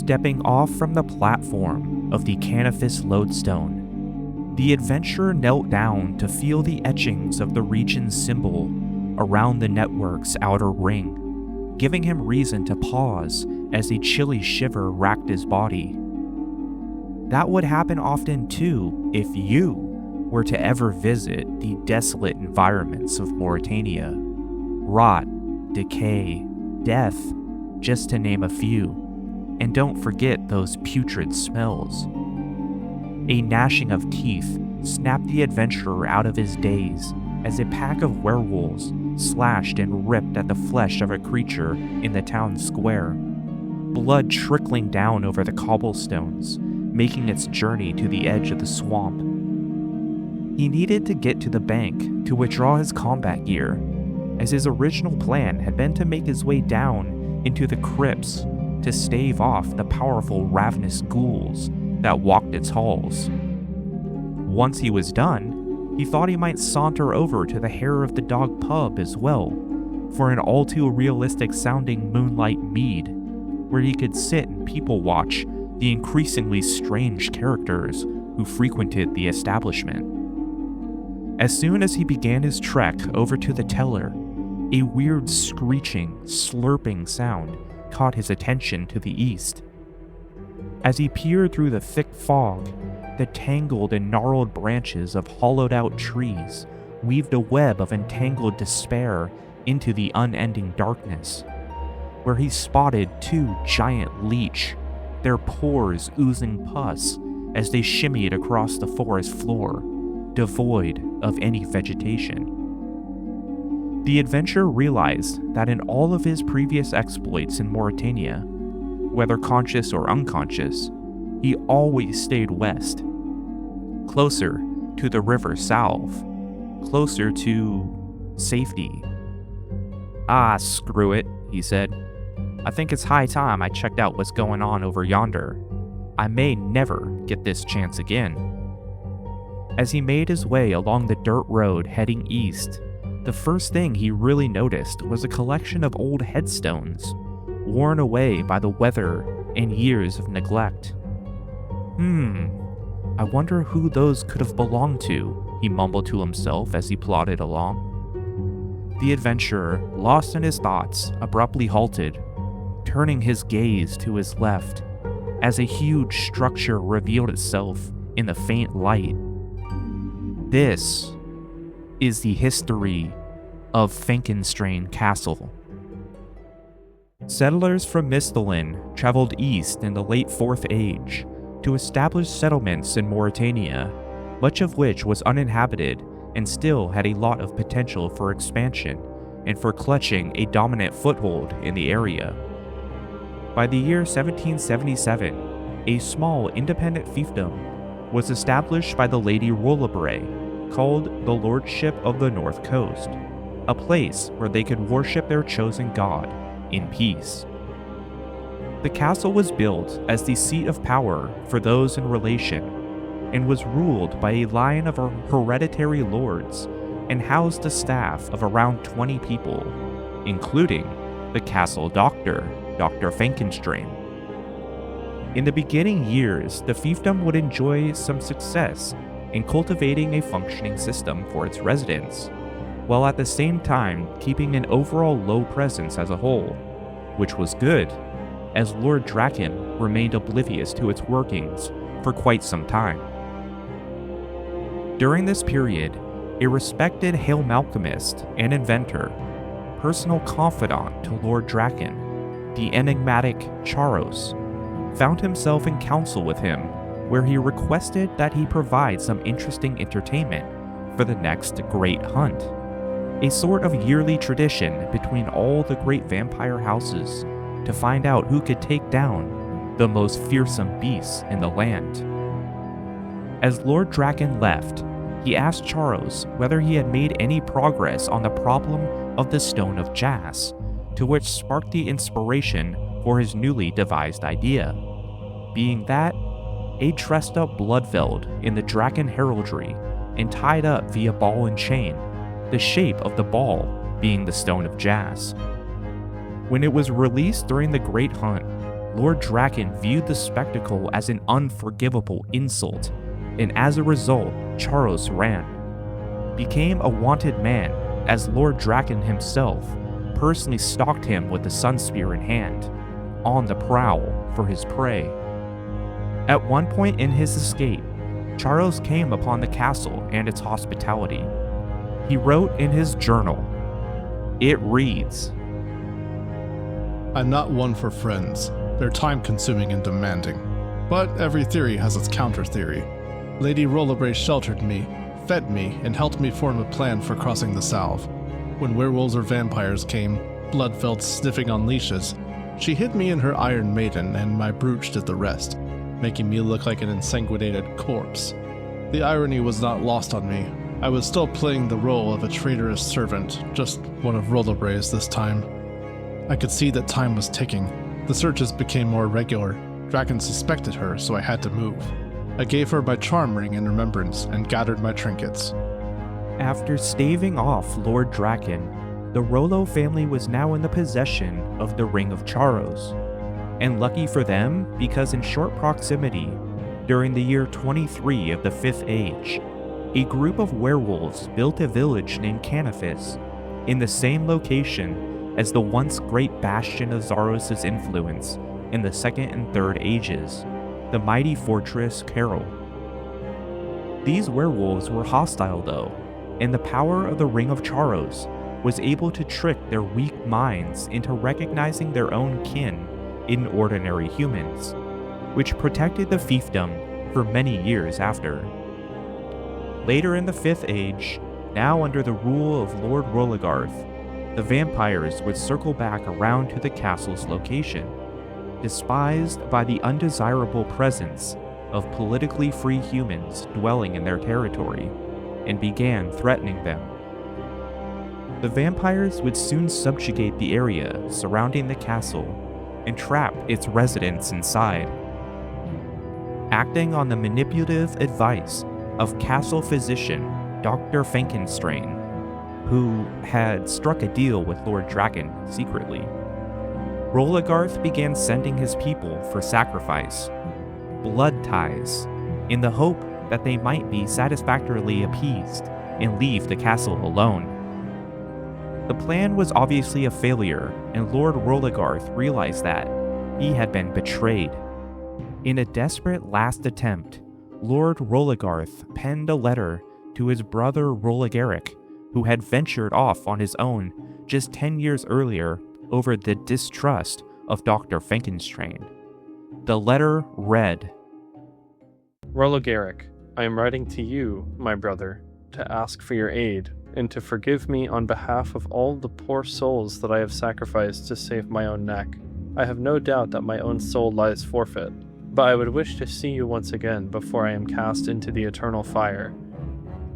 Stepping off from the platform of the Canifis lodestone, the adventurer knelt down to feel the etchings of the region's symbol around the network's outer ring, giving him reason to pause as a chilly shiver racked his body. That would happen often too if you were to ever visit the desolate environments of Morytania. Rot, decay, death, just to name a few. And don't forget those putrid smells. A gnashing of teeth snapped the adventurer out of his daze as a pack of werewolves slashed and ripped at the flesh of a creature in the town square, blood trickling down over the cobblestones, making its journey to the edge of the swamp. He needed to get to the bank to withdraw his combat gear, as his original plan had been to make his way down into the crypts to stave off the powerful ravenous ghouls that walked its halls. Once he was done, he thought he might saunter over to the Hair of the Dog pub as well, for an all too realistic sounding moonlight mead, where he could sit and people watch the increasingly strange characters who frequented the establishment. As soon as he began his trek over to the teller, a weird screeching, slurping sound caught his attention to the east. As he peered through the thick fog, the tangled and gnarled branches of hollowed-out trees weaved a web of entangled despair into the unending darkness, where he spotted two giant leech, their pores oozing pus as they shimmied across the forest floor, devoid of any vegetation. The adventurer realized that in all of his previous exploits in Morytania, whether conscious or unconscious, he always stayed west, closer to the river Salve, closer to safety. "Ah, screw it," he said. "I think it's high time I checked out what's going on over yonder. I may never get this chance again." As he made his way along the dirt road heading east, the first thing he really noticed was a collection of old headstones, worn away by the weather and years of neglect. I wonder who those could have belonged to, he mumbled to himself as he plodded along. The adventurer, lost in his thoughts, abruptly halted, turning his gaze to his left as a huge structure revealed itself in the faint light. This is the history of Fenkenstrain Castle. Settlers from Mistelin traveled east in the late 4th Age to establish settlements in Morytania, much of which was uninhabited and still had a lot of potential for expansion and for clutching a dominant foothold in the area. By the year 1777, a small independent fiefdom was established by the Lady Rollebrae, called the Lordship of the North Coast, a place where they could worship their chosen god in peace. The castle was built as the seat of power for those in relation, and was ruled by a line of hereditary lords, and housed a staff of around 20 people, including the castle doctor, Dr. Fenkenstrain. In the beginning years, the fiefdom would enjoy some success in cultivating a functioning system for its residents, while at the same time keeping an overall low presence as a whole, which was good, as Lord Draken remained oblivious to its workings for quite some time. During this period, a respected Hail alchemist and inventor, personal confidant to Lord Draken, the enigmatic Charos, found himself in council with him, where he requested that he provide some interesting entertainment for the next great hunt, a sort of yearly tradition between all the great vampire houses to find out who could take down the most fearsome beasts in the land. As Lord Draken left, he asked Charos whether he had made any progress on the problem of the Stone of Jas, to which sparked the inspiration for his newly devised idea, being that a dressed-up Bloodveld in the Draken heraldry and tied up via ball and chain, the shape of the ball being the Stone of Jas. When it was released during the Great Hunt, Lord Draken viewed the spectacle as an unforgivable insult, and as a result, Charos ran. Became a wanted man, as Lord Draken himself personally stalked him with the sun spear in hand, on the prowl for his prey. At one point in his escape, Charos came upon the castle and its hospitality. He wrote in his journal, it reads, I'm not one for friends. They're time-consuming and demanding. But every theory has its counter-theory. Lady Rollerbrace sheltered me, fed me, and helped me form a plan for crossing the Salve. When werewolves or vampires came, blood-filled sniffing on leashes, she hid me in her Iron Maiden, and my brooch did the rest, making me look like an ensanguinated corpse. The irony was not lost on me. I was still playing the role of a traitorous servant, just one of Rollerbrace this time. I could see that time was ticking. The searches became more regular. Draken suspected her, so I had to move. I gave her my charm ring in remembrance and gathered my trinkets. After staving off Lord Draken, the Rollo family was now in the possession of the Ring of Charos. And lucky for them, because in short proximity, during the year 23 of the Fifth Age, a group of werewolves built a village named Canifis in the same location as the once great bastion of Zaros' influence in the Second and Third Ages, the mighty fortress Carol. These werewolves were hostile though, and the power of the Ring of Charos was able to trick their weak minds into recognizing their own kin in ordinary humans, which protected the fiefdom for many years after. Later in the Fifth Age, now under the rule of Lord Rologarth, the vampires would circle back around to the castle's location, despised by the undesirable presence of politically free humans dwelling in their territory, and began threatening them. The vampires would soon subjugate the area surrounding the castle and trap its residents inside. Acting on the manipulative advice of castle physician Dr. Fenkenstrain, who had struck a deal with Lord Draken secretly, Rologarth began sending his people for sacrifice, blood ties, in the hope that they might be satisfactorily appeased and leave the castle alone. The plan was obviously a failure, and Lord Rologarth realized that he had been betrayed. In a desperate last attempt, Lord Rologarth penned a letter to his brother Rologaric, who had ventured off on his own just 10 years earlier over the distrust of Dr. Fenkenstrain. The letter read, Rologaric, I am writing to you, my brother, to ask for your aid, and to forgive me on behalf of all the poor souls that I have sacrificed to save my own neck. I have no doubt that my own soul lies forfeit, but I would wish to see you once again before I am cast into the eternal fire.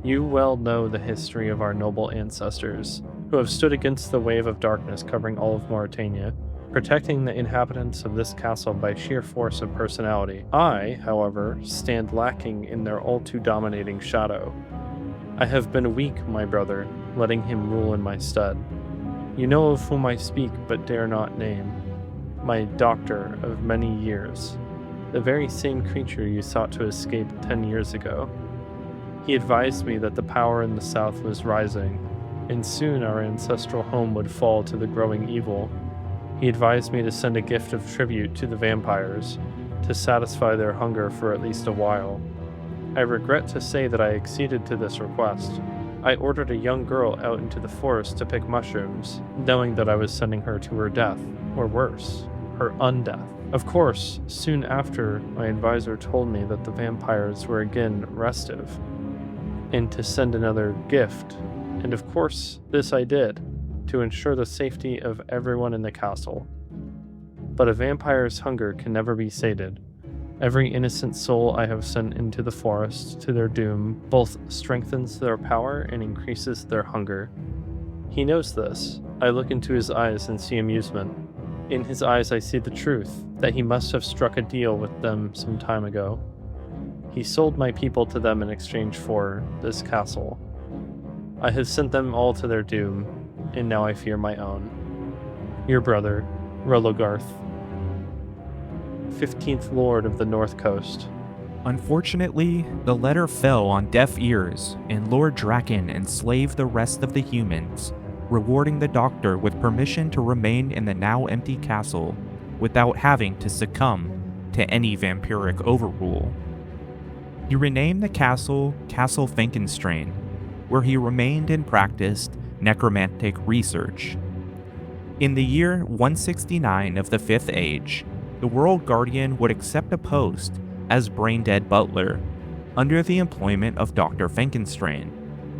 You well know the history of our noble ancestors, who have stood against the wave of darkness covering all of Morytania, protecting the inhabitants of this castle by sheer force of personality. I, however, stand lacking in their all-too-dominating shadow. I have been weak, my brother, letting him rule in my stead. You know of whom I speak but dare not name. My doctor of many years, the very same creature you sought to escape 10 years ago. He advised me that the power in the south was rising, and soon our ancestral home would fall to the growing evil. He advised me to send a gift of tribute to the vampires, to satisfy their hunger for at least a while. I regret to say that I acceded to this request. I ordered a young girl out into the forest to pick mushrooms, knowing that I was sending her to her death, or worse, her undeath. Of course, soon after, my advisor told me that the vampires were again restive, and to send another gift, and of course, this I did, to ensure the safety of everyone in the castle. But a vampire's hunger can never be sated. Every innocent soul I have sent into the forest to their doom both strengthens their power and increases their hunger. He knows this. I look into his eyes and see amusement. In his eyes I see the truth, that he must have struck a deal with them some time ago. He sold my people to them in exchange for this castle. I have sent them all to their doom, and now I fear my own. Your brother, Rologarth. 15th Lord of the North Coast. Unfortunately, the letter fell on deaf ears, and Lord Draken enslaved the rest of the humans, rewarding the Doctor with permission to remain in the now empty castle without having to succumb to any vampiric overrule. He renamed the castle Castle Fenkenstrain, where he remained and practiced necromantic research. In the year 169 of the Fifth Age, the World Guardian would accept a post as brain-dead butler under the employment of Dr. Fenkenstrain,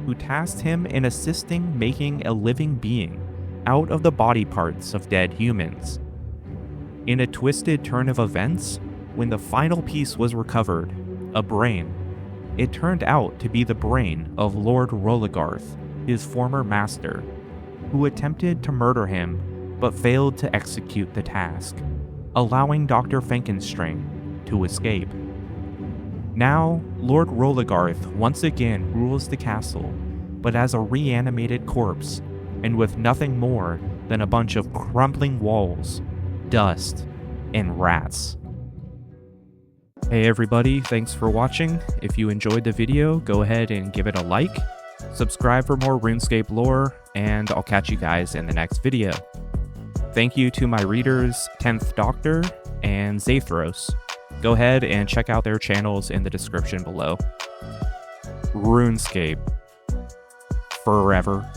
who tasked him in assisting making a living being out of the body parts of dead humans. In a twisted turn of events, when the final piece was recovered, a brain, it turned out to be the brain of Lord Rolagarth, his former master, who attempted to murder him but failed to execute the task, allowing Dr. Fenkenstrain to escape. Now, Lord Rolagarth once again rules the castle, but as a reanimated corpse, and with nothing more than a bunch of crumbling walls, dust, and rats. Hey everybody, thanks for watching. If you enjoyed the video, go ahead and give it a like, subscribe for more RuneScape lore, and I'll catch you guys in the next video. Thank you to my readers, 10th Doctor and Zathros. Go ahead and check out their channels in the description below. RuneScape. Forever.